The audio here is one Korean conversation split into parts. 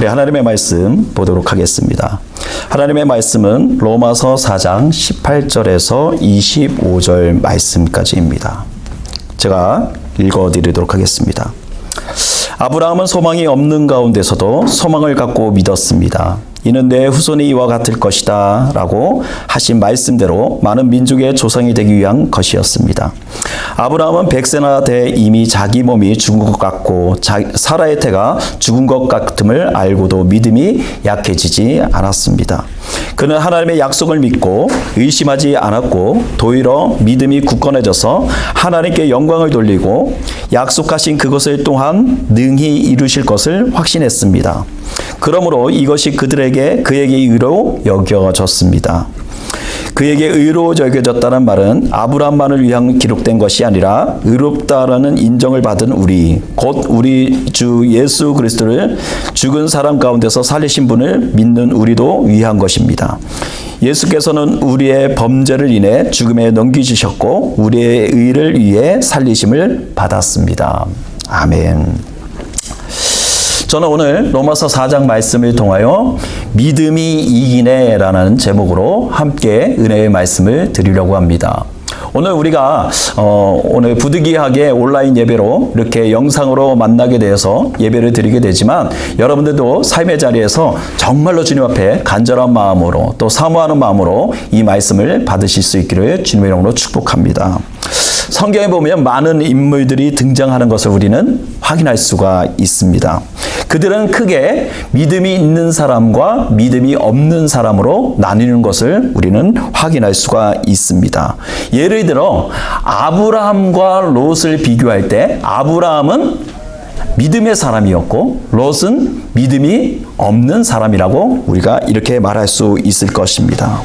우리 하나님의 말씀 보도록 하겠습니다. 하나님의 말씀은 로마서 4장 18절에서 25절 말씀까지입니다. 제가 읽어드리도록 하겠습니다. 아브라함은 소망이 없는 가운데서도 소망을 갖고 믿었습니다. 이는 내 후손이 이와 같을 것이다 라고 하신 말씀대로 많은 민족의 조상이 되기 위한 것이었습니다. 아브라함은 100세나 돼 이미 자기 몸이 죽은 것 같고 사라의 태가 죽은 것 같음을 알고도 믿음이 약해지지 않았습니다. 그는 하나님의 약속을 믿고 의심하지 않았고 도리어 믿음이 굳건해져서 하나님께 영광을 돌리고 약속하신 그것을 또한 능히 이루실 것을 확신했습니다. 그러므로 이것이 그에게 의로 여겨졌습니다. 그에게 의로 여겨졌다는 말은 아브라함만을 위한 기록된 것이 아니라 의롭다라는 인정을 받은 곧 우리 주 예수 그리스도를 죽은 사람 가운데서 살리신 분을 믿는 우리도 위한 것입니다. 예수께서는 우리의 범죄를 인해 죽음에 넘기주셨고 우리의 의를 위해 살리심을 받았습니다. 아멘. 저는 오늘 로마서 4장 말씀을 통하여 믿음이 이기네 라는 제목으로 함께 은혜의 말씀을 드리려고 합니다. 오늘 우리가 오늘 부득이하게 온라인 예배로 이렇게 영상으로 만나게 되어서 예배를 드리게 되지만 여러분들도 삶의 자리에서 정말로 주님 앞에 간절한 마음으로 또 사모하는 마음으로 이 말씀을 받으실 수 있기를 주님의 이름으로 축복합니다. 성경에 보면 많은 인물들이 등장하는 것을 우리는 확인할 수가 있습니다. 그들은 크게 믿음이 있는 사람과 믿음이 없는 사람으로 나뉘는 것을 우리는 확인할 수가 있습니다. 예를 들어 아브라함과 롯을 비교할 때 아브라함은 믿음의 사람이었고 롯은 믿음이 없는 사람이라고 우리가 이렇게 말할 수 있을 것입니다.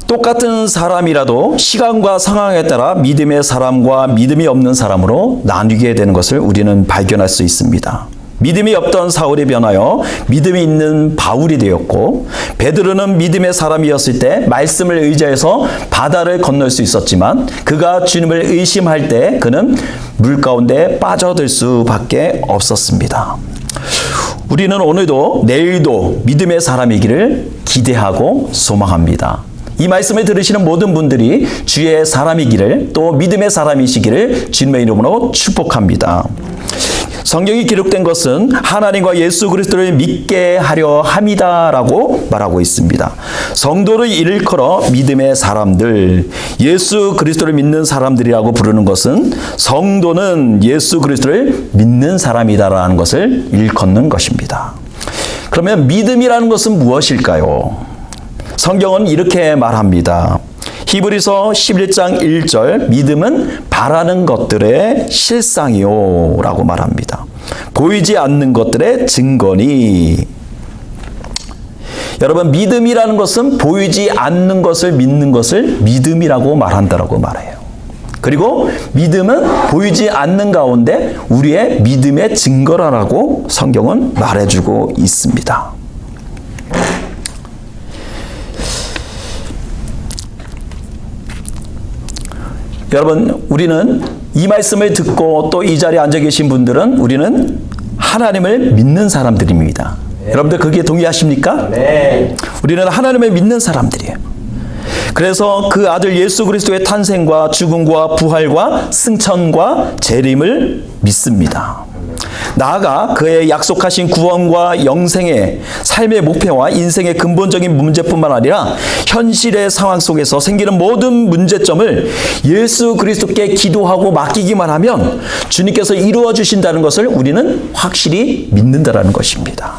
똑같은 사람이라도 시간과 상황에 따라 믿음의 사람과 믿음이 없는 사람으로 나뉘게 되는 것을 우리는 발견할 수 있습니다. 믿음이 없던 사울이 변하여 믿음이 있는 바울이 되었고 베드로는 믿음의 사람이었을 때 말씀을 의지해서 바다를 건널 수 있었지만 그가 주님을 의심할 때 그는 물 가운데 빠져들 수밖에 없었습니다. 우리는 오늘도 내일도 믿음의 사람이기를 기대하고 소망합니다. 이 말씀을 들으시는 모든 분들이 주의 사람이기를 또 믿음의 사람이시기를 주님의 이름으로 축복합니다. 성경이 기록된 것은 하나님과 예수 그리스도를 믿게 하려 함이다라고 말하고 있습니다. 성도를 일컬어 믿음의 사람들, 예수 그리스도를 믿는 사람들이라고 부르는 것은 성도는 예수 그리스도를 믿는 사람이다라는 것을 일컫는 것입니다. 그러면 믿음이라는 것은 무엇일까요? 성경은 이렇게 말합니다. 히브리서 11장 1절 믿음은 바라는 것들의 실상이요 라고 말합니다. 보이지 않는 것들의 증거니. 여러분 믿음이라는 것은 보이지 않는 것을 믿는 것을 믿음이라고 말한다라고 말해요. 그리고 믿음은 보이지 않는 가운데 우리의 믿음의 증거라고 성경은 말해주고 있습니다. 여러분 우리는 이 말씀을 듣고 또 이 자리에 앉아 계신 분들은 우리는 하나님을 믿는 사람들입니다. 네. 여러분들 거기에 동의하십니까? 네. 우리는 하나님을 믿는 사람들이에요. 그래서 그 아들 예수 그리스도의 탄생과 죽음과 부활과 승천과 재림을 믿습니다. 나아가 그의 약속하신 구원과 영생의 삶의 목표와 인생의 근본적인 문제뿐만 아니라 현실의 상황 속에서 생기는 모든 문제점을 예수 그리스도께 기도하고 맡기기만 하면 주님께서 이루어 주신다는 것을 우리는 확실히 믿는다라는 것입니다.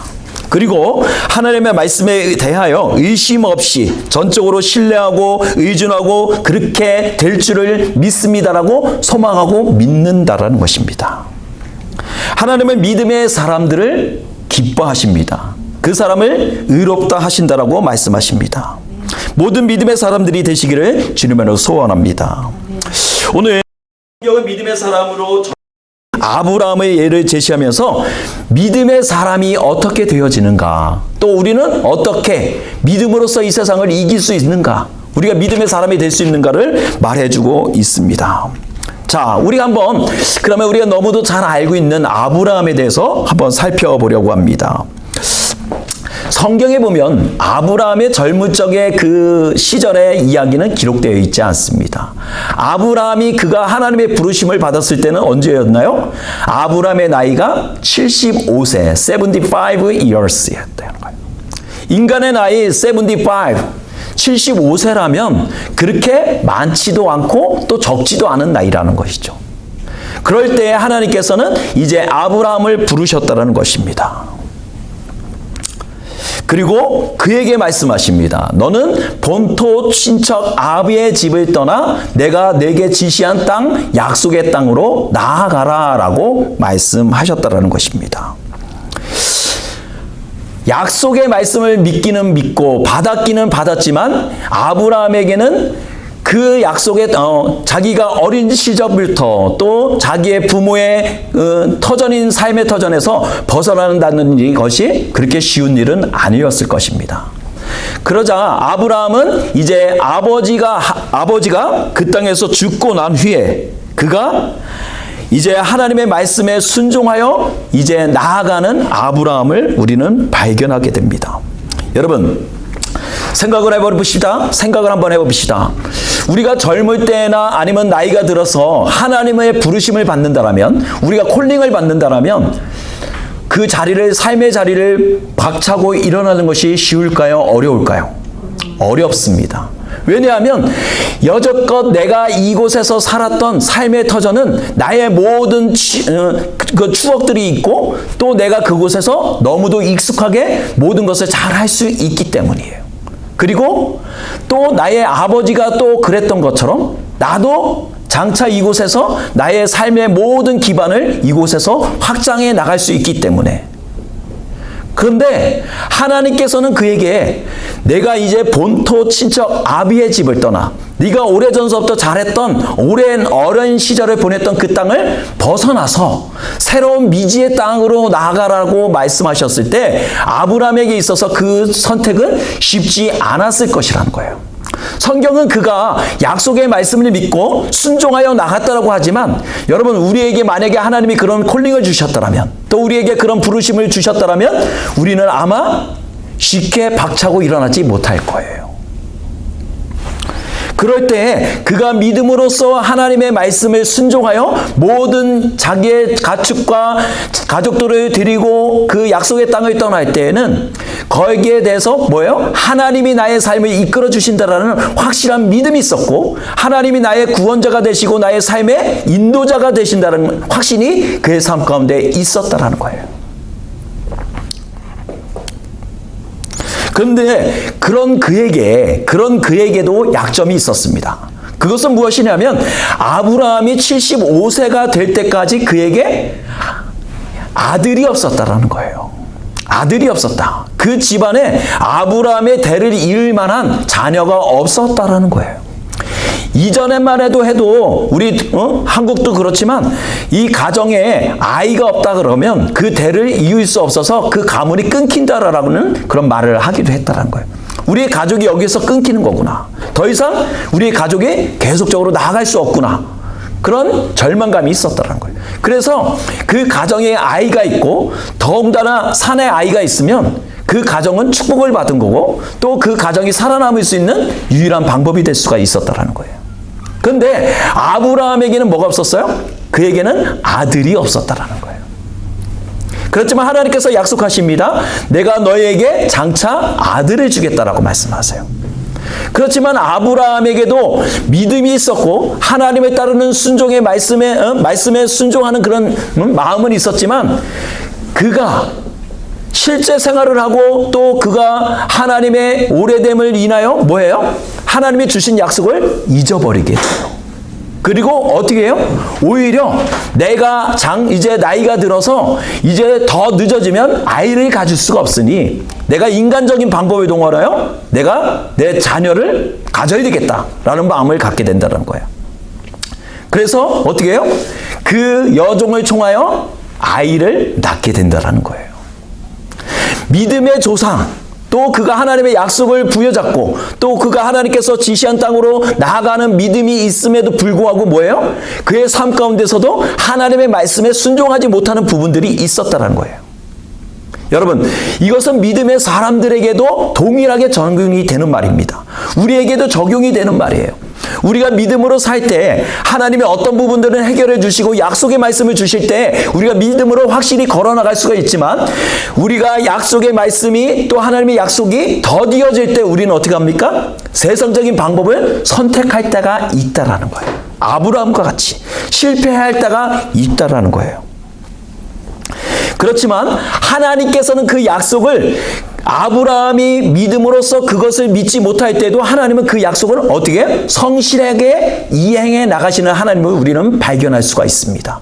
그리고 하나님의 말씀에 대하여 의심 없이 전적으로 신뢰하고 의존하고 그렇게 될 줄을 믿습니다라고 소망하고 믿는다라는 것입니다. 하나님은 믿음의 사람들을 기뻐하십니다. 그 사람을 의롭다 하신다라고 말씀하십니다. 모든 믿음의 사람들이 되시기를 주님으로 소원합니다. 오늘 성경은 믿음의 사람으로 아브라함의 예를 제시하면서 믿음의 사람이 어떻게 되어지는가, 또 우리는 어떻게 믿음으로써 이 세상을 이길 수 있는가, 우리가 믿음의 사람이 될 수 있는가를 말해주고 있습니다. 자, 그러면 우리가 너무도 잘 알고 있는 아브라함에 대해서 한번 살펴보려고 합니다. 성경에 보면 아브라함의 젊은 적의 그 시절의 이야기는 기록되어 있지 않습니다. 아브라함이 그가 하나님의 부르심을 받았을 때는 언제였나요? 아브라함의 나이가 75세, 75 years였다는 거예요. 인간의 나이 75세라면 그렇게 많지도 않고 또 적지도 않은 나이라는 것이죠. 그럴 때 하나님께서는 이제 아브라함을 부르셨다는 것입니다. 그리고 그에게 말씀하십니다. 너는 본토 친척 아비의 집을 떠나 내가 내게 지시한 땅, 약속의 땅으로 나아가라 라고 말씀하셨다는 것입니다. 약속의 말씀을 믿기는 믿고 받았기는 받았지만 아브라함에게는 그 약속에 자기가 어린 시절부터 또 자기의 부모의 터전인 삶의 터전에서 벗어난다는 것이 그렇게 쉬운 일은 아니었을 것입니다. 그러자 아브라함은 이제 아버지가 그 땅에서 죽고 난 후에 그가 이제 하나님의 말씀에 순종하여 이제 나아가는 아브라함을 우리는 발견하게 됩니다. 여러분, 생각을 한번 해봅시다. 우리가 젊을 때나 아니면 나이가 들어서 하나님의 부르심을 받는다라면, 우리가 콜링을 받는다라면 그 삶의 자리를 박차고 일어나는 것이 쉬울까요? 어려울까요? 어렵습니다. 왜냐하면 여태껏 내가 이곳에서 살았던 삶의 터전은 나의 모든 그 추억들이 있고 또 내가 그곳에서 너무도 익숙하게 모든 것을 잘 할 수 있기 때문이에요. 그리고 또 나의 아버지가 또 그랬던 것처럼 나도 장차 이곳에서 나의 삶의 모든 기반을 이곳에서 확장해 나갈 수 있기 때문에. 그런데 하나님께서는 그에게 내가 이제 본토 친척 아비의 집을 떠나 네가 오래전서부터 잘했던 오랜 어린 시절을 보냈던 그 땅을 벗어나서 새로운 미지의 땅으로 나아가라고 말씀하셨을 때 아브라함에게 있어서 그 선택은 쉽지 않았을 것이라는 거예요. 성경은 그가 약속의 말씀을 믿고 순종하여 나갔다라고 하지만 여러분, 우리에게 만약에 하나님이 그런 콜링을 주셨더라면 또 우리에게 그런 부르심을 주셨더라면 우리는 아마 쉽게 박차고 일어나지 못할 거예요. 그럴 때 그가 믿음으로써 하나님의 말씀을 순종하여 모든 자기의 가축과 가족들을 데리고 그 약속의 땅을 떠날 때에는 거기에 대해서 뭐예요? 하나님이 나의 삶을 이끌어 주신다라는 확실한 믿음이 있었고 하나님이 나의 구원자가 되시고 나의 삶의 인도자가 되신다는 확신이 그의 삶 가운데 있었다라는 거예요. 그런데 그런 그에게도 약점이 있었습니다. 그것은 무엇이냐면 아브라함이 75세가 될 때까지 그에게 아들이 없었다라는 거예요. 아들이 없었다. 그 집안에 아브라함의 대를 이을 만한 자녀가 없었다라는 거예요. 이전에만 해도 우리 한국도 그렇지만 이 가정에 아이가 없다 그러면 그 대를 이을 수 없어서 그 가문이 끊긴다라는 그런 말을 하기도 했다는 거예요. 우리의 가족이 여기서 끊기는 거구나. 더 이상 우리의 가족이 계속적으로 나아갈 수 없구나. 그런 절망감이 있었다는 거예요. 그래서 그 가정에 아이가 있고 더군다나 산에 아이가 있으면 그 가정은 축복을 받은 거고 또 그 가정이 살아남을 수 있는 유일한 방법이 될 수가 있었다는 거예요. 그런데 아브라함에게는 뭐가 없었어요? 그에게는 아들이 없었다라는 거예요. 그렇지만 하나님께서 약속하십니다. 내가 너에게 장차 아들을 주겠다라고 말씀하세요. 그렇지만 아브라함에게도 믿음이 있었고 하나님을 따르는 순종의 말씀에 순종하는 그런 마음은 있었지만 그가 실제 생활을 하고 또 그가 하나님의 오래됨을 인하여 뭐예요? 하나님이 주신 약속을 잊어버리게 돼요. 그리고 어떻게 해요? 오히려 내가 이제 나이가 들어서 이제 더 늦어지면 아이를 가질 수가 없으니 내가 인간적인 방법을 동원하여 내가 내 자녀를 가져야 되겠다라는 마음을 갖게 된다는 거예요. 그래서 어떻게 해요? 그 여종을 총하여 아이를 낳게 된다는 거예요. 믿음의 조상, 또 또 그가 하나님의 약속을 부여잡고 또 그가 하나님께서 지시한 땅으로 나아가는 믿음이 있음에도 불구하고 뭐예요? 그의 삶 가운데서도 하나님의 말씀에 순종하지 못하는 부분들이 있었다는 거예요. 여러분, 이것은 믿음의 사람들에게도 동일하게 적용이 되는 말입니다. 우리에게도 적용이 되는 말이에요. 우리가 믿음으로 살 때 하나님의 어떤 부분들은 해결해 주시고 약속의 말씀을 주실 때 우리가 믿음으로 확실히 걸어나갈 수가 있지만, 우리가 약속의 말씀이 또 하나님의 약속이 더디어질 때 우리는 어떻게 합니까? 세상적인 방법을 선택할 때가 있다라는 거예요. 아브라함과 같이 실패할 때가 있다라는 거예요. 그렇지만 하나님께서는 그 약속을 아브라함이 믿음으로써 그것을 믿지 못할 때도 하나님은 그 약속을 어떻게 성실하게 이행해 나가시는 하나님을 우리는 발견할 수가 있습니다.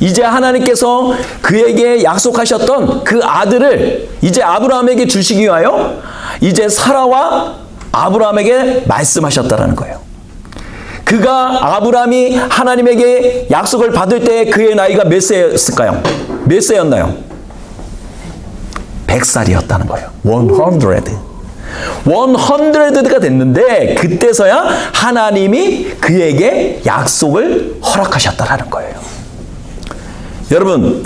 이제 하나님께서 그에게 약속하셨던 그 아들을 이제 아브라함에게 주시기 위하여 이제 사라와 아브라함에게 말씀하셨다는 거예요. 그가 아브라함이 하나님에게 약속을 받을 때 그의 나이가 몇 세였을까요? 몇 세였나요? 100살이었다는 거예요. 100가 됐는데 그때서야 하나님이 그에게 약속을 허락하셨다는 거예요. 여러분,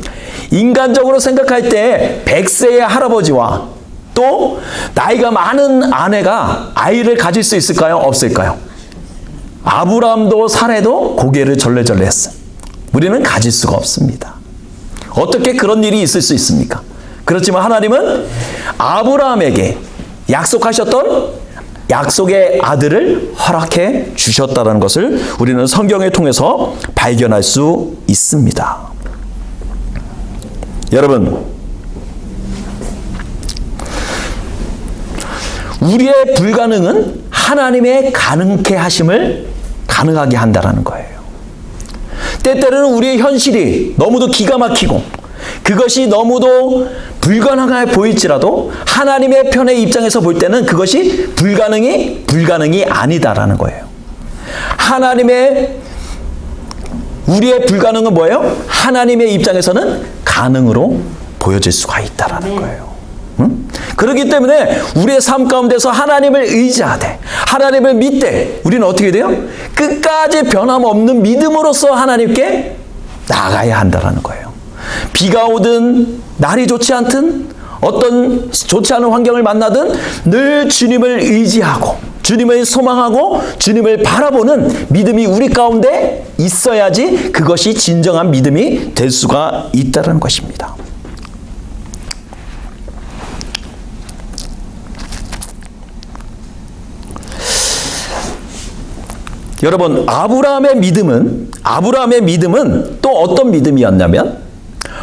인간적으로 생각할 때 100세의 할아버지와 또 나이가 많은 아내가 아이를 가질 수 있을까요? 없을까요? 아브라함도 사라도 고개를 절레절레 했어요. 우리는 가질 수가 없습니다. 어떻게 그런 일이 있을 수 있습니까? 그렇지만 하나님은 아브라함에게 약속하셨던 약속의 아들을 허락해 주셨다는 것을 우리는 성경을 통해서 발견할 수 있습니다. 여러분, 우리의 불가능은 하나님의 가능케 하심을 가능하게 한다는 거예요. 때때로는 우리의 현실이 너무도 기가 막히고 그것이 너무도 불가능해 보일지라도 하나님의 편의 입장에서 볼 때는 그것이 불가능이 아니다라는 거예요. 우리의 불가능은 뭐예요? 하나님의 입장에서는 가능으로 보여질 수가 있다라는 거예요. 그렇기 때문에 우리의 삶 가운데서 하나님을 의지하되 하나님을 믿되 우리는 어떻게 돼요? 끝까지 변함없는 믿음으로써 하나님께 나아가야 한다는 거예요. 비가 오든 날이 좋지 않든 어떤 좋지 않은 환경을 만나든 늘 주님을 의지하고 주님을 소망하고 주님을 바라보는 믿음이 우리 가운데 있어야지 그것이 진정한 믿음이 될 수가 있다는 것입니다. 여러분, 아브라함의 믿음은 또 어떤 믿음이었냐면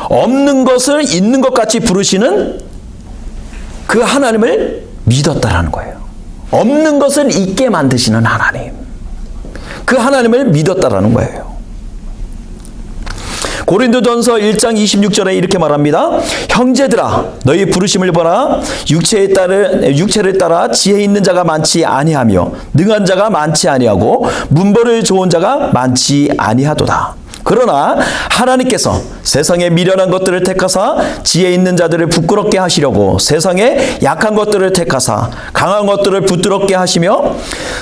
없는 것을 있는 것 같이 부르시는 그 하나님을 믿었다라는 거예요. 없는 것을 있게 만드시는 하나님, 그 하나님을 믿었다라는 거예요. 고린도전서 1장 26절에 이렇게 말합니다. 형제들아, 너희 부르심을 보라. 육체를 따라 지혜 있는 자가 많지 아니하며 능한 자가 많지 아니하고 문벌을 좋은 자가 많지 아니하도다. 그러나 하나님께서 세상의 미련한 것들을 택하사 지혜 있는 자들을 부끄럽게 하시려고 세상의 약한 것들을 택하사 강한 것들을 부드럽게 하시며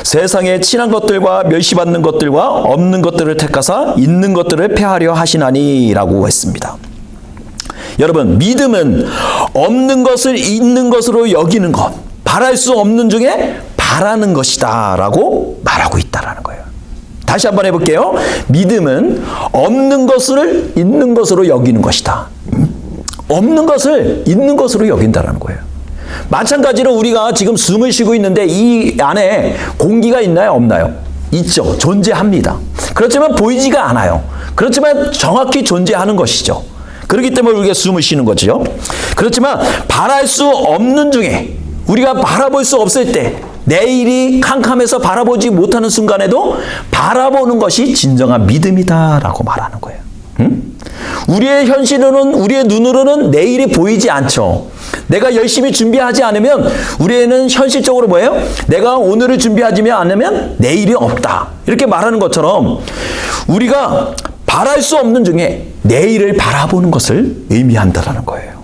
세상의 친한 것들과 멸시받는 것들과 없는 것들을 택하사 있는 것들을 폐하려 하시나니라고 했습니다. 여러분, 믿음은 없는 것을 있는 것으로 여기는 것, 바랄 수 없는 중에 바라는 것이다 라고 말하고 있다라는 거예요. 다시 한번 해볼게요. 믿음은 없는 것을 있는 것으로 여기는 것이다. 없는 것을 있는 것으로 여긴다는 거예요. 마찬가지로 우리가 지금 숨을 쉬고 있는데 이 안에 공기가 있나요? 없나요? 있죠. 존재합니다. 그렇지만 보이지가 않아요. 그렇지만 정확히 존재하는 것이죠. 그렇기 때문에 우리가 숨을 쉬는 거죠. 그렇지만 바랄 수 없는 중에 우리가 바라볼 수 없을 때 내일이 캄캄해서 바라보지 못하는 순간에도 바라보는 것이 진정한 믿음이다라고 말하는 거예요. 우리의 현실로는 우리의 눈으로는 내일이 보이지 않죠. 내가 열심히 준비하지 않으면 우리는 현실적으로 뭐예요? 내가 오늘을 준비하지 않으면 내일이 없다. 이렇게 말하는 것처럼 우리가 바랄 수 없는 중에 내일을 바라보는 것을 의미한다라는 거예요.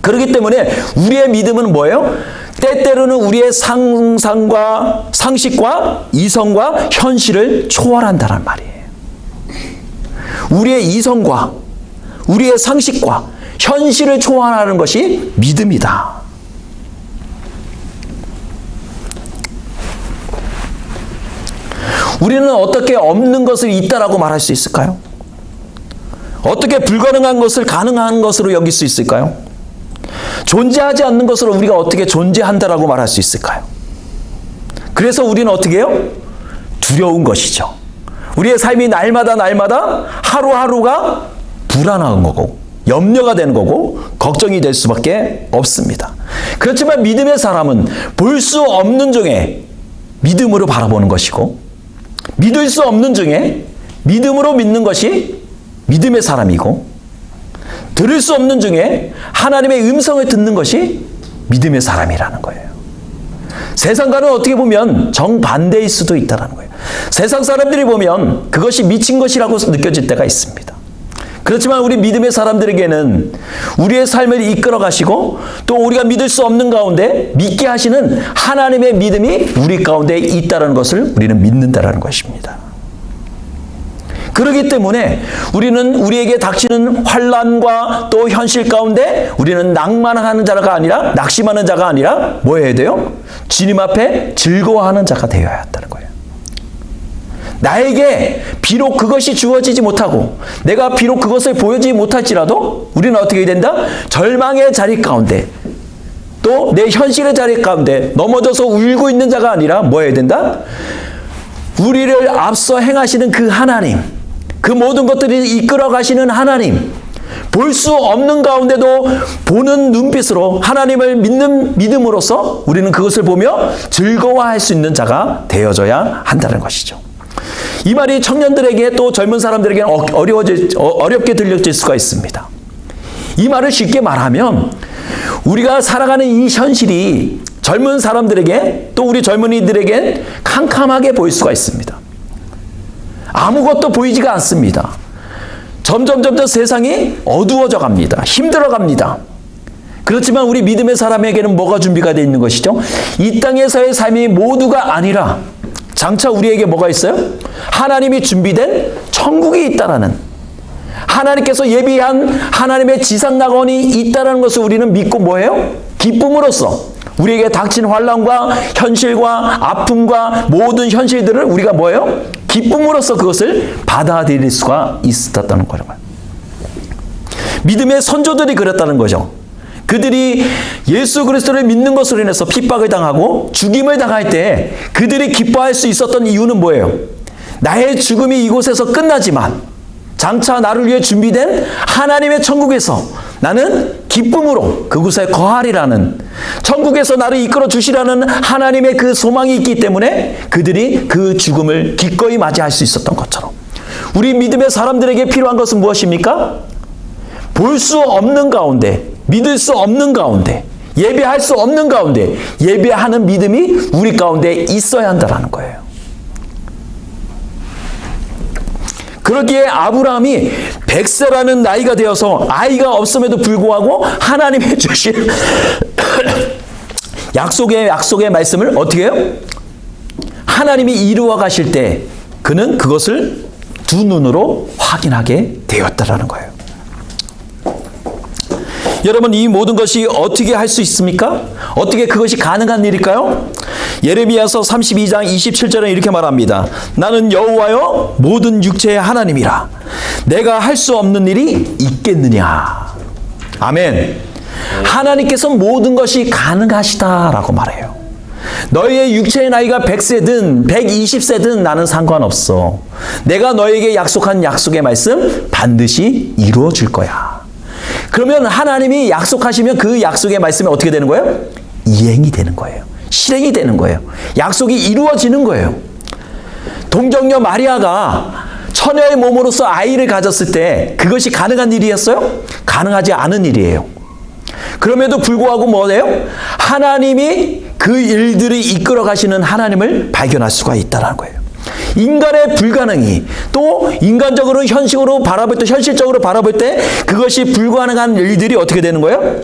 그렇기 때문에 우리의 믿음은 뭐예요? 때때로는 우리의 상상과 상식과 이성과 현실을 초월한다는 말이에요. 우리의 이성과 우리의 상식과 현실을 초월하는 것이 믿음이다. 우리는 어떻게 없는 것을 있다라고 말할 수 있을까요? 어떻게 불가능한 것을 가능한 것으로 여길 수 있을까요? 존재하지 않는 것으로 우리가 어떻게 존재한다라고 말할 수 있을까요? 그래서 우리는 어떻게 해요? 두려운 것이죠. 우리의 삶이 날마다 하루하루가 불안한 거고 염려가 되는 거고 걱정이 될 수밖에 없습니다. 그렇지만 믿음의 사람은 볼 수 없는 중에 믿음으로 바라보는 것이고 믿을 수 없는 중에 믿음으로 믿는 것이 믿음의 사람이고 들을 수 없는 중에 하나님의 음성을 듣는 것이 믿음의 사람이라는 거예요. 세상과는 어떻게 보면 정반대일 수도 있다는 거예요. 세상 사람들이 보면 그것이 미친 것이라고 느껴질 때가 있습니다. 그렇지만 우리 믿음의 사람들에게는 우리의 삶을 이끌어 가시고 또 우리가 믿을 수 없는 가운데 믿게 하시는 하나님의 믿음이 우리 가운데 있다는 것을 우리는 믿는다는 것입니다. 그렇기 때문에 우리는 우리에게 닥치는 환난과 또 현실 가운데 우리는 낭만하는 자가 아니라 낙심하는 자가 아니라 뭐 해야 돼요? 주님 앞에 즐거워하는 자가 되어야 한다는 거예요. 나에게 비록 그것이 주어지지 못하고 내가 비록 그것을 보여주지 못할지라도 우리는 어떻게 해야 된다? 절망의 자리 가운데 또 내 현실의 자리 가운데 넘어져서 울고 있는 자가 아니라 뭐 해야 된다? 우리를 앞서 행하시는 그 하나님, 그 모든 것들을 이끌어 가시는 하나님, 볼 수 없는 가운데도 보는 눈빛으로 하나님을 믿는 믿음으로써 우리는 그것을 보며 즐거워할 수 있는 자가 되어져야 한다는 것이죠. 이 말이 청년들에게 또 젊은 사람들에게는 어렵게 들려질 수가 있습니다. 이 말을 쉽게 말하면 우리가 살아가는 이 현실이 젊은 사람들에게 또 우리 젊은이들에게 캄캄하게 보일 수가 있습니다. 아무것도 보이지가 않습니다. 점점 세상이 어두워져 갑니다. 힘들어 갑니다. 그렇지만 우리 믿음의 사람에게는 뭐가 준비가 되어 있는 것이죠? 이 땅에서의 삶이 모두가 아니라 장차 우리에게 뭐가 있어요? 하나님이 준비된 천국이 있다라는, 하나님께서 예비한 하나님의 지상낙원이 있다는 것을 우리는 믿고 뭐예요? 기쁨으로써 우리에게 닥친 환난과 현실과 아픔과 모든 현실들을 우리가 뭐예요? 기쁨으로써 그것을 받아들일 수가 있었다는 거예요. 믿음의 선조들이 그랬다는 거죠. 그들이 예수 그리스도를 믿는 것으로 인해서 핍박을 당하고 죽임을 당할 때 그들이 기뻐할 수 있었던 이유는 뭐예요? 나의 죽음이 이곳에서 끝나지만 장차 나를 위해 준비된 하나님의 천국에서 나는 기쁨으로 그곳에 거하리라는, 천국에서 나를 이끌어 주시라는 하나님의 그 소망이 있기 때문에 그들이 그 죽음을 기꺼이 맞이할 수 있었던 것처럼 우리 믿음의 사람들에게 필요한 것은 무엇입니까? 볼 수 없는 가운데, 믿을 수 없는 가운데, 예배할 수 없는 가운데 예배하는 믿음이 우리 가운데 있어야 한다는 거예요. 그러기에 아브라함이 100세라는 나이가 되어서 아이가 없음에도 불구하고 하나님이 주신 약속의 말씀을 어떻게 해요? 하나님이 이루어 가실 때 그는 그것을 두 눈으로 확인하게 되었다라는 거예요. 여러분, 이 모든 것이 어떻게 할 수 있습니까? 어떻게 그것이 가능한 일일까요? 예레미야서 32장 27절에 이렇게 말합니다. 나는 여호와여 모든 육체의 하나님이라. 내가 할 수 없는 일이 있겠느냐. 아멘. 하나님께서 모든 것이 가능하시다라고 말해요. 너희의 육체의 나이가 100세든 120세든 나는 상관없어. 내가 너에게 약속한 약속의 말씀 반드시 이루어 줄 거야. 그러면 하나님이 약속하시면 그 약속의 말씀이 어떻게 되는 거예요? 이행이 되는 거예요. 실행이 되는 거예요. 약속이 이루어지는 거예요. 동정녀 마리아가 처녀의 몸으로서 아이를 가졌을 때 그것이 가능한 일이었어요? 가능하지 않은 일이에요. 그럼에도 불구하고 뭐예요? 하나님이 그 일들을 이끌어 가시는 하나님을 발견할 수가 있다는 거예요. 인간의 불가능이 또 인간적으로 현실적으로 바라볼 때 그것이 불가능한 일들이 어떻게 되는 거예요?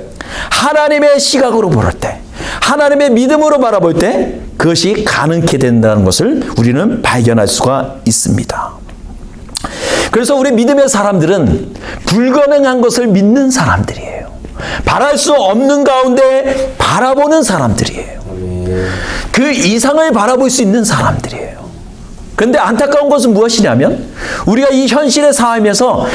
하나님의 시각으로 볼 때, 하나님의 믿음으로 바라볼 때 그것이 가능케 된다는 것을 우리는 발견할 수가 있습니다. 그래서 우리 믿음의 사람들은 불가능한 것을 믿는 사람들이에요. 바랄 수 없는 가운데 바라보는 사람들이에요. 그 이상을 바라볼 수 있는 사람들이에요. 그런데 안타까운 것은 무엇이냐면 우리가 이 현실에 살면서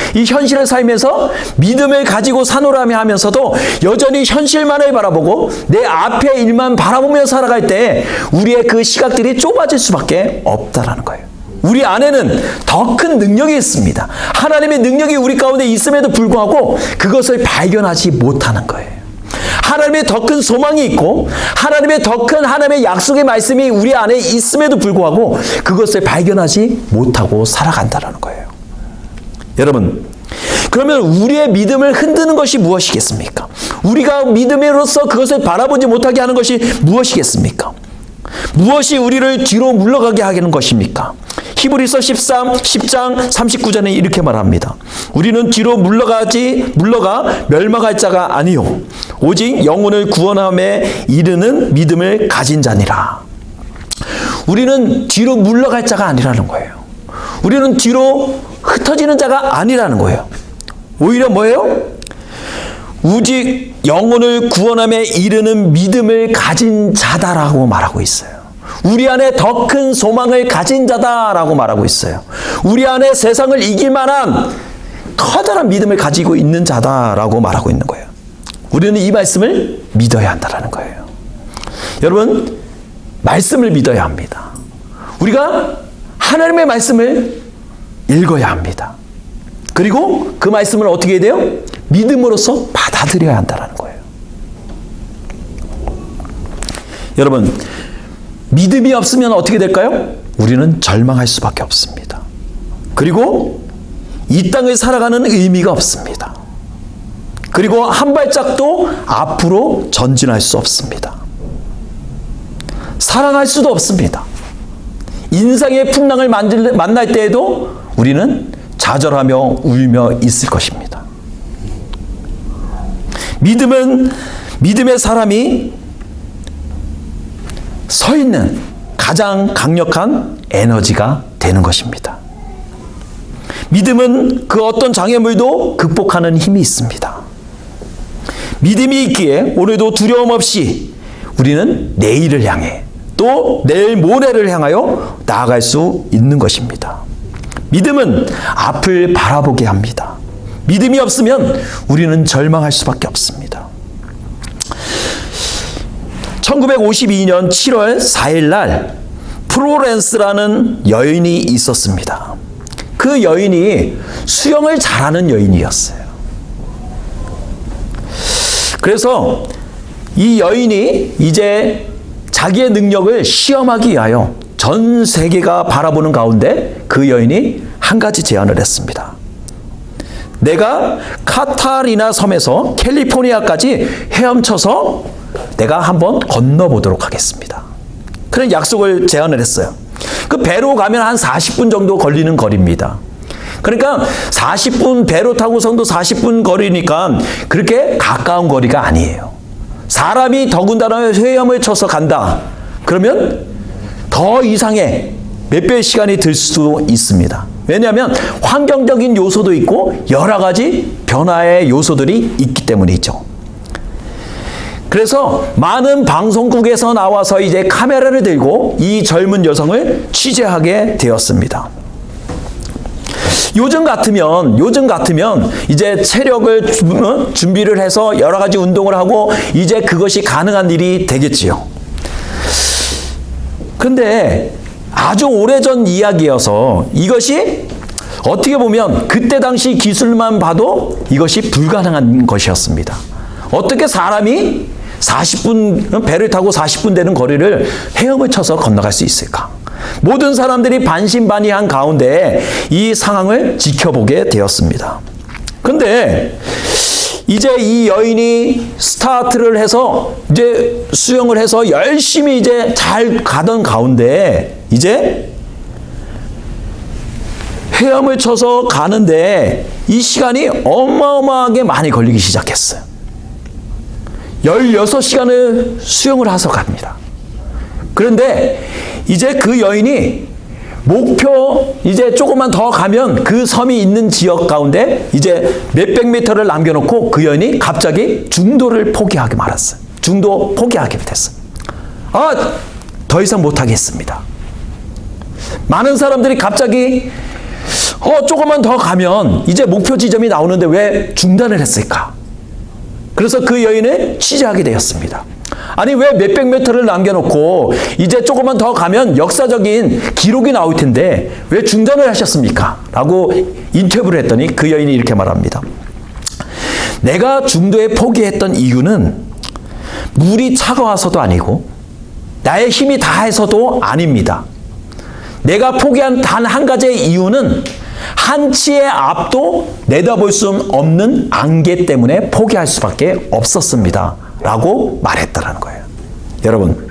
믿음을 가지고 사노라며 하면서도 여전히 현실만을 바라보고 내 앞의 일만 바라보며 살아갈 때 우리의 그 시각들이 좁아질 수밖에 없다라는 거예요. 우리 안에는 더 큰 능력이 있습니다. 하나님의 능력이 우리 가운데 있음에도 불구하고 그것을 발견하지 못하는 거예요. 하나님의 더 큰 소망이 있고 하나님의 더 큰 하나님의 약속의 말씀이 우리 안에 있음에도 불구하고 그것을 발견하지 못하고 살아간다는 거예요. 여러분, 그러면 우리의 믿음을 흔드는 것이 무엇이겠습니까? 우리가 믿음으로써 그것을 바라보지 못하게 하는 것이 무엇이겠습니까? 무엇이 우리를 뒤로 물러가게 하는 것입니까? 히브리서 10장 39절에 이렇게 말합니다. 우리는 뒤로 물러가 멸망할 자가 아니요 오직 영혼을 구원함에 이르는 믿음을 가진 자니라. 우리는 뒤로 물러갈 자가 아니라는 거예요. 우리는 뒤로 흩어지는 자가 아니라는 거예요. 오히려 뭐예요? 오직 영혼을 구원함에 이르는 믿음을 가진 자다라고 말하고 있어요. 우리 안에 더 큰 소망을 가진 자다라고 말하고 있어요. 우리 안에 세상을 이길 만한 커다란 믿음을 가지고 있는 자다라고 말하고 있는 거예요. 우리는 이 말씀을 믿어야 한다는 거예요. 여러분, 말씀을 믿어야 합니다. 우리가 하나님의 말씀을 읽어야 합니다. 그리고 그 말씀을 어떻게 해야 돼요? 믿음으로써 받아들여야 한다는 거예요. 여러분, 믿음이 없으면 어떻게 될까요? 우리는 절망할 수밖에 없습니다. 그리고 이 땅을 살아가는 의미가 없습니다. 그리고 한 발짝도 앞으로 전진할 수 없습니다. 사랑할 수도 없습니다. 인생의 풍랑을 만날 때에도 우리는 좌절하며 울며 있을 것입니다. 믿음은 믿음의 사람이 서 있는 가장 강력한 에너지가 되는 것입니다. 믿음은 그 어떤 장애물도 극복하는 힘이 있습니다. 믿음이 있기에 오늘도 두려움 없이 우리는 내일을 향해 또 내일 모레를 향하여 나아갈 수 있는 것입니다. 믿음은 앞을 바라보게 합니다. 믿음이 없으면 우리는 절망할 수밖에 없습니다. 1952년 7월 4일 날 프로렌스라는 여인이 있었습니다. 그 여인이 수영을 잘하는 여인이었어요. 그래서 이 여인이 이제 자기의 능력을 시험하기 위하여 전 세계가 바라보는 가운데 그 여인이 한 가지 제안을 했습니다. 내가 카타리나 섬에서 캘리포니아까지 헤엄쳐서 내가 한번 건너보도록 하겠습니다. 그런 약속을 제안을 했어요. 그 배로 가면 한 40분 정도 걸리는 거리입니다. 그러니까 40분 배로 타고선도 40분 거리니까 그렇게 가까운 거리가 아니에요. 사람이 더군다나 헤엄을 쳐서 간다. 그러면 더 이상의 몇 배의 시간이 들 수도 있습니다. 왜냐하면 환경적인 요소도 있고 여러 가지 변화의 요소들이 있기 때문이죠. 그래서 많은 방송국에서 나와서 이제 카메라를 들고 이 젊은 여성을 취재하게 되었습니다. 요즘 같으면 이제 체력을 준비를 해서 여러 가지 운동을 하고 이제 그것이 가능한 일이 되겠지요. 근데 아주 오래전 이야기여서 이것이 어떻게 보면 그때 당시 기술만 봐도 이것이 불가능한 것이었습니다. 어떻게 사람이 40분, 배를 타고 40분 되는 거리를 헤엄을 쳐서 건너갈 수 있을까? 모든 사람들이 반신반의한 가운데 이 상황을 지켜보게 되었습니다. 근데 이제 이 여인이 스타트를 해서 이제 수영을 해서 열심히 이제 잘 가던 가운데 이제 헤엄을 쳐서 가는데 이 시간이 어마어마하게 많이 걸리기 시작했어요. 16시간을 수영을 하서 갑니다. 그런데 이제 그 여인이 목표 이제 조금만 더 가면 그 섬이 있는 지역 가운데 이제 몇백 미터를 남겨놓고 그 여인이 갑자기 중도를 포기하게 말았어요. 중도 포기하게 됐어요. 더 이상 못하겠습니다. 많은 사람들이 갑자기 조금만 더 가면 이제 목표 지점이 나오는데 왜 중단을 했을까? 그래서 그 여인을 취재하게 되었습니다. 아니 왜 몇백 미터를 남겨놓고 이제 조금만 더 가면 역사적인 기록이 나올 텐데 왜 중단을 하셨습니까? 라고 인터뷰를 했더니 그 여인이 이렇게 말합니다. 내가 중도에 포기했던 이유는 물이 차가워서도 아니고 나의 힘이 다해서도 아닙니다. 내가 포기한 단 한 가지의 이유는 한치의 앞도 내다볼 수 없는 안개 때문에 포기할 수밖에 없었습니다. 라고 말했다라는 거예요. 여러분,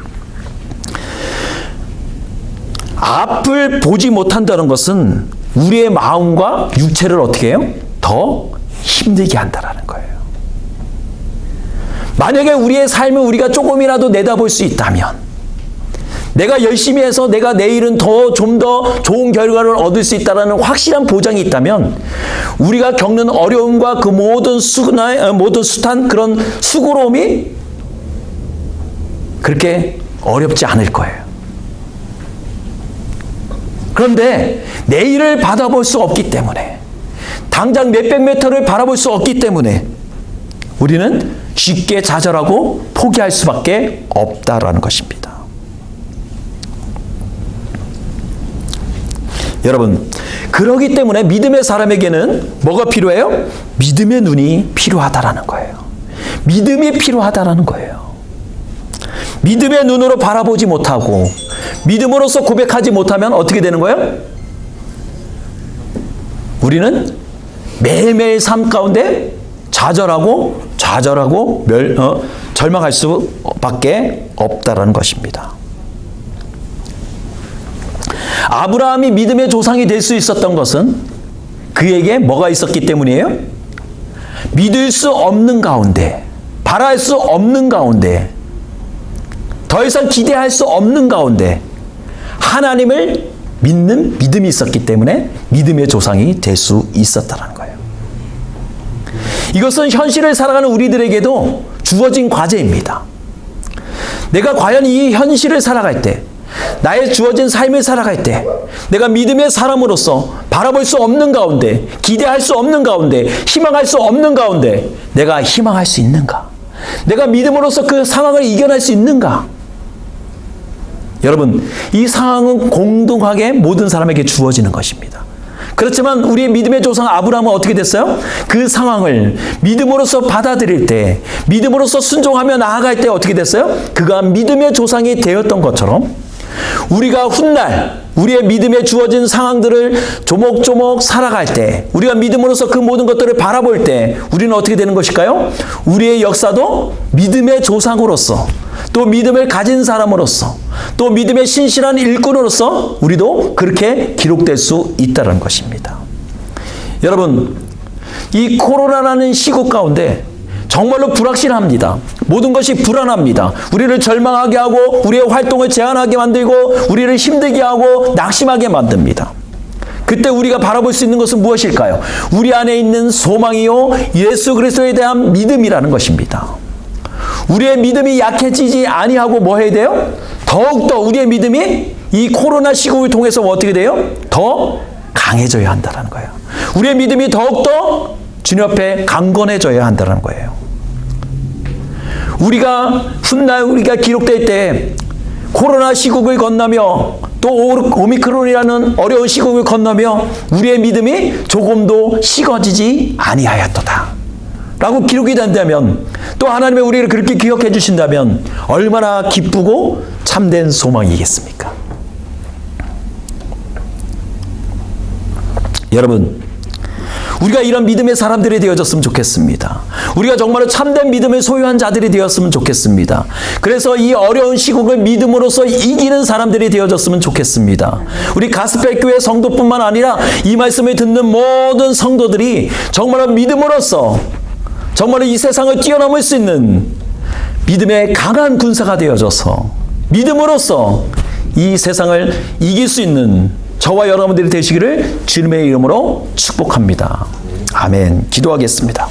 앞을 보지 못한다는 것은 우리의 마음과 육체를 어떻게 해요? 더 힘들게 한다라는 거예요. 만약에 우리의 삶을 우리가 조금이라도 내다볼 수 있다면, 내가 열심히 해서 내가 내일은 좀 더 좋은 결과를 얻을 수 있다는 확실한 보장이 있다면 우리가 겪는 어려움과 그 모든 숱한 그런 수고로움이 그렇게 어렵지 않을 거예요. 그런데 내일을 바라볼 수 없기 때문에 당장 몇백 미터를 바라볼 수 없기 때문에 우리는 쉽게 좌절하고 포기할 수밖에 없다라는 것입니다. 여러분, 그러기 때문에 믿음의 사람에게는 뭐가 필요해요? 믿음의 눈이 필요하다라는 거예요. 믿음이 필요하다라는 거예요. 믿음의 눈으로 바라보지 못하고 믿음으로써 고백하지 못하면 어떻게 되는 거예요? 우리는 매일매일 삶 가운데 좌절하고 절망할 수밖에 없다라는 것입니다. 아브라함이 믿음의 조상이 될 수 있었던 것은 그에게 뭐가 있었기 때문이에요? 믿을 수 없는 가운데, 바랄 수 없는 가운데, 더 이상 기대할 수 없는 가운데 하나님을 믿는 믿음이 있었기 때문에 믿음의 조상이 될 수 있었다는 거예요. 이것은 현실을 살아가는 우리들에게도 주어진 과제입니다. 내가 과연 이 현실을 살아갈 때, 나의 주어진 삶을 살아갈 때 내가 믿음의 사람으로서 바라볼 수 없는 가운데, 기대할 수 없는 가운데, 희망할 수 없는 가운데 내가 희망할 수 있는가? 내가 믿음으로써 그 상황을 이겨낼 수 있는가? 여러분, 이 상황은 공동하게 모든 사람에게 주어지는 것입니다. 그렇지만 우리의 믿음의 조상 아브라함은 어떻게 됐어요? 그 상황을 믿음으로써 받아들일 때, 믿음으로써 순종하며 나아갈 때 어떻게 됐어요? 그가 믿음의 조상이 되었던 것처럼 우리가 훗날 우리의 믿음에 주어진 상황들을 조목조목 살아갈 때, 우리가 믿음으로써 그 모든 것들을 바라볼 때 우리는 어떻게 되는 것일까요? 우리의 역사도 믿음의 조상으로서, 또 믿음을 가진 사람으로서, 또 믿음의 신실한 일꾼으로서 우리도 그렇게 기록될 수 있다는 것입니다. 여러분, 이 코로나라는 시국 가운데 정말로 불확실합니다. 모든 것이 불안합니다. 우리를 절망하게 하고 우리의 활동을 제한하게 만들고 우리를 힘들게 하고 낙심하게 만듭니다. 그때 우리가 바라볼 수 있는 것은 무엇일까요? 우리 안에 있는 소망이요 예수 그리스도에 대한 믿음이라는 것입니다. 우리의 믿음이 약해지지 아니하고 뭐 해야 돼요? 더욱더 우리의 믿음이 이 코로나 시국을 통해서 어떻게 돼요? 더 강해져야 한다는 거예요. 우리의 믿음이 더욱더 주님 앞에 강건해져야 한다는 거예요. 훗날 우리가 기록될 때 코로나 시국을 건너며 또 오미크론이라는 어려운 시국을 건너며 우리의 믿음이 조금도 식어지지 아니하였도다 라고 기록이 된다면, 또 하나님의 우리를 그렇게 기억해 주신다면 얼마나 기쁘고 참된 소망이겠습니까? 여러분, 우리가 이런 믿음의 사람들이 되어졌으면 좋겠습니다. 우리가 정말로 참된 믿음을 소유한 자들이 되었으면 좋겠습니다. 그래서 이 어려운 시국을 믿음으로써 이기는 사람들이 되어졌으면 좋겠습니다. 우리 가스펠교회 성도뿐만 아니라 이 말씀을 듣는 모든 성도들이 정말로 믿음으로써 정말로 이 세상을 뛰어넘을 수 있는 믿음의 강한 군사가 되어져서 믿음으로써 이 세상을 이길 수 있는 저와 여러분들이 되시기를 주님의 이름으로 축복합니다. 아멘. 기도하겠습니다.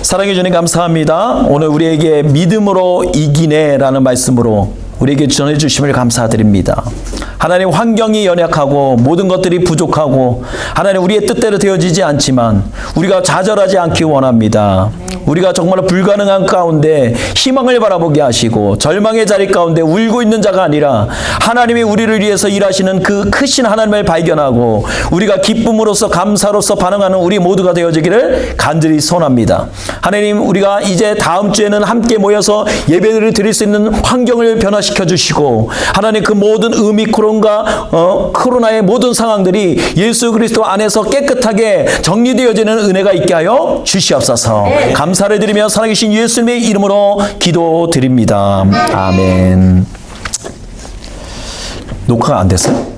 사랑해 주님 감사합니다. 오늘 우리에게 믿음으로 이기네라는 말씀으로 우리에게 전해주심을 감사드립니다. 하나님, 환경이 연약하고 모든 것들이 부족하고 하나님, 우리의 뜻대로 되어지지 않지만 우리가 좌절하지 않기 원합니다. 우리가 정말 불가능한 가운데 희망을 바라보게 하시고 절망의 자리 가운데 울고 있는 자가 아니라 하나님이 우리를 위해서 일하시는 그 크신 하나님을 발견하고 우리가 기쁨으로써 감사로서 반응하는 우리 모두가 되어지기를 간절히 소원합니다. 하나님, 우리가 이제 다음 주에는 함께 모여서 예배를 드릴 수 있는 환경을 변화시켜 주시고 하나님, 그 모든 오미크론과 코로나의 모든 상황들이 예수 그리스도 안에서 깨끗하게 정리되어지는 은혜가 있게 하여 주시옵소서. 감사를 드리며 살아계신 예수님의 이름으로 기도드립니다. 아멘. 녹화가 안 됐어요?